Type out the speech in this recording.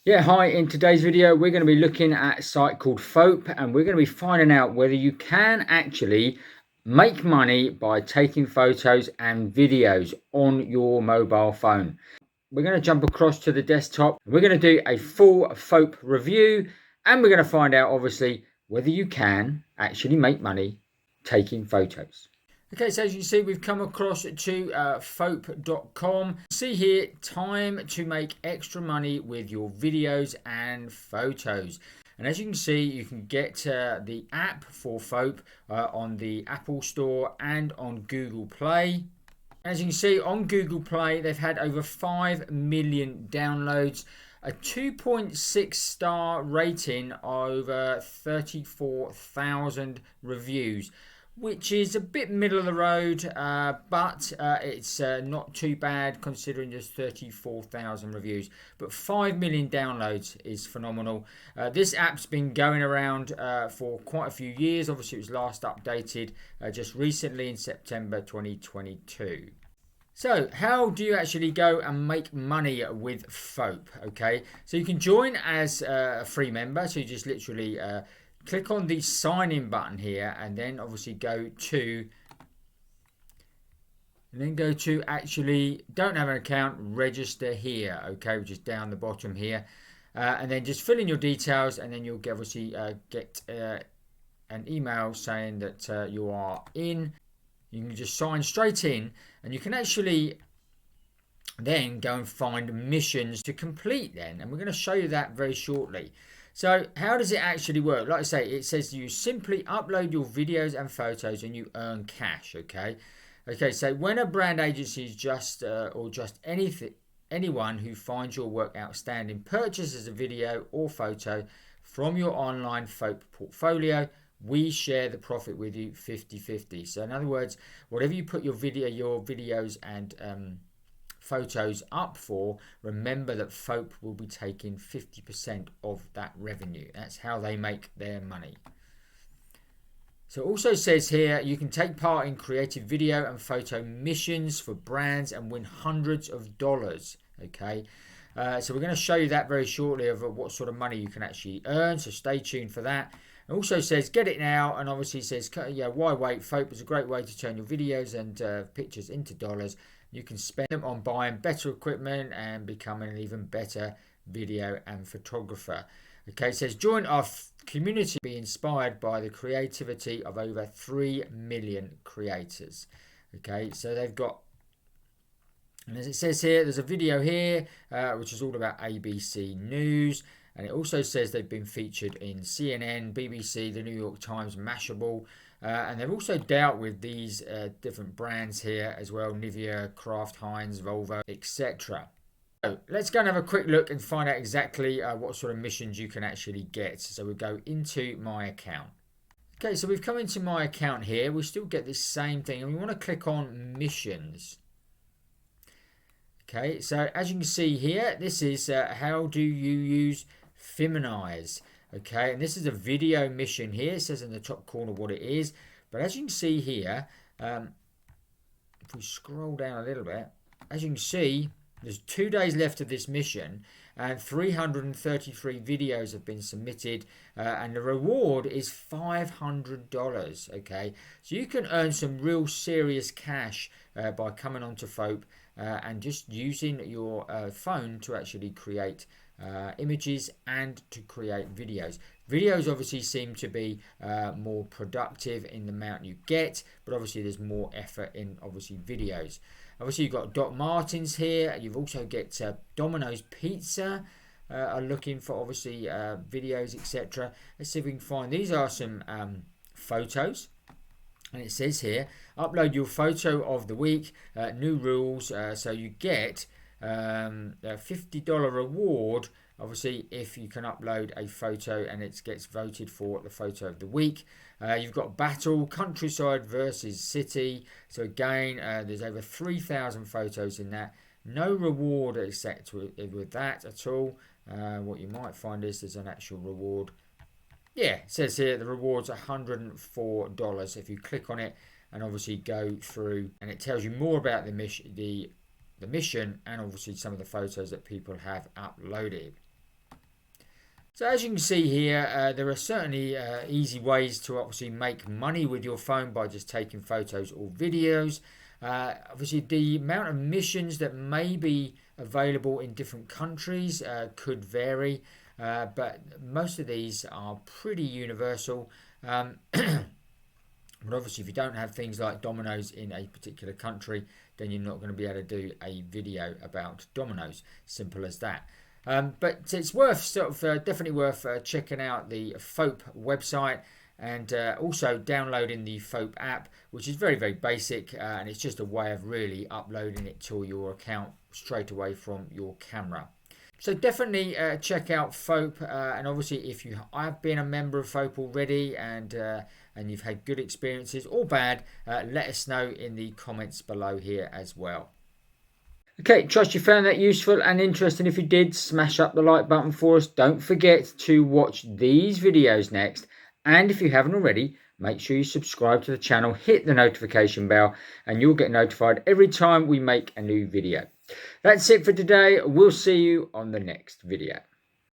Yeah, hi. In today's video, we're going to be looking at a site called Foap, and we're going to be finding out whether you can actually make money by taking photos and videos on your mobile phone. We're going to jump across to the desktop. We're going to do a full Foap review, and we're going to find out, obviously, whether you can actually make money taking photos. Okay, so as you can see, we've come across to foap.com. See here, time to make extra money with your videos and photos. And as you can see, you can get the app for Foap on the Apple Store and on Google Play. As you can see on Google Play, they've had over 5 million downloads, a 2.6 star rating, over 34,000 reviews, which is a bit middle of the road, but it's not too bad considering just 34,000 reviews. But 5 million downloads is phenomenal. This app's been going around for quite a few years. Obviously, it was last updated just recently in September 2022. So, how do you actually go and make money with Foap? Okay, so you can join as a free member. So you just literally click on the sign in button here, and then obviously go to actually don't have an account, register here, okay, which is down the bottom here, and then just fill in your details, and then you'll obviously get an email saying that you are in. You can just sign straight in, and you can actually then go and find missions to complete then, and we're going to show you that very shortly. So how does it actually work? Like I say, it says you simply upload your videos and photos and you earn cash. Okay, so when a brand agency is just anyone who finds your work outstanding purchases a video or photo from your online Foap portfolio, we share the profit with you 50-50. So in other words, whatever you put your videos and photos up for, remember that Foap will be taking 50% of that revenue. That's how they make their money. So it also says here you can take part in creative video and photo missions for brands and win hundreds of dollars. Okay, so we're going to show you that very shortly of what sort of money you can actually earn, so stay tuned for that. It also says get it now, and obviously says why wait? Foap is a great way to turn your videos and pictures into dollars. You can spend them on buying better equipment and becoming an even better video and photographer. Okay, it says join our community, be inspired by the creativity of over 3 million creators. Okay, so they've got, and as it says here, there's a video here which is all about ABC News, and it also says they've been featured in CNN, BBC, the New York Times, Mashable, and they've also dealt with these different brands here as well: Nivea, Kraft Heinz, Volvo, etc. So let's go and have a quick look and find out exactly what sort of missions you can actually get. So we'll go into my account. Okay, so we've come into my account here. We still get this same thing, and we want to click on missions. Okay, so as you can see here, this is how do you use Feminize. Okay, and this is a video mission here. It says in the top corner what it is, but as you can see here, if we scroll down a little bit, as you can see, there's 2 days left of this mission, and 333 videos have been submitted, and the reward is $500. Okay, so you can earn some real serious cash by coming onto Foap and just using your phone to actually create images and to create videos. Videos obviously seem to be more productive in the amount you get, but obviously there's more effort in obviously videos. Obviously you've got Doc Martens here. You've also get Domino's Pizza are looking for obviously videos, etc. Let's see if we can find, these are some photos. And it says here, upload your photo of the week, new rules, so you get a $50 reward, obviously, if you can upload a photo and it gets voted for the photo of the week. You've got battle, countryside versus city. So again, there's over 3,000 photos in that. No reward except with that at all. What you might find is there's an actual reward. Yeah, it says here the reward's $104 if you click on it and obviously go through, and it tells you more about the mission, and obviously some of the photos that people have uploaded. So as you can see here, there are certainly easy ways to obviously make money with your phone by just taking photos or videos. Obviously, the amount of missions that may be available in different countries could vary, but most of these are pretty universal. But obviously, if you don't have things like dominoes in a particular country, then you're not going to be able to do a video about dominoes. Simple as that. But it's worth definitely worth checking out the Foap website and also downloading the Foap app, which is very, very basic, and it's just a way of really uploading it to your account straight away from your camera. So definitely check out Foap, and obviously if you have been a member of Foap already and you've had good experiences or bad, let us know in the comments below here as well. Okay, trust you found that useful and interesting. If you did, smash up the like button for us. Don't forget to watch these videos next. And if you haven't already, make sure you subscribe to the channel, hit the notification bell, and you'll get notified every time we make a new video. That's it for today. We'll see you on the next video.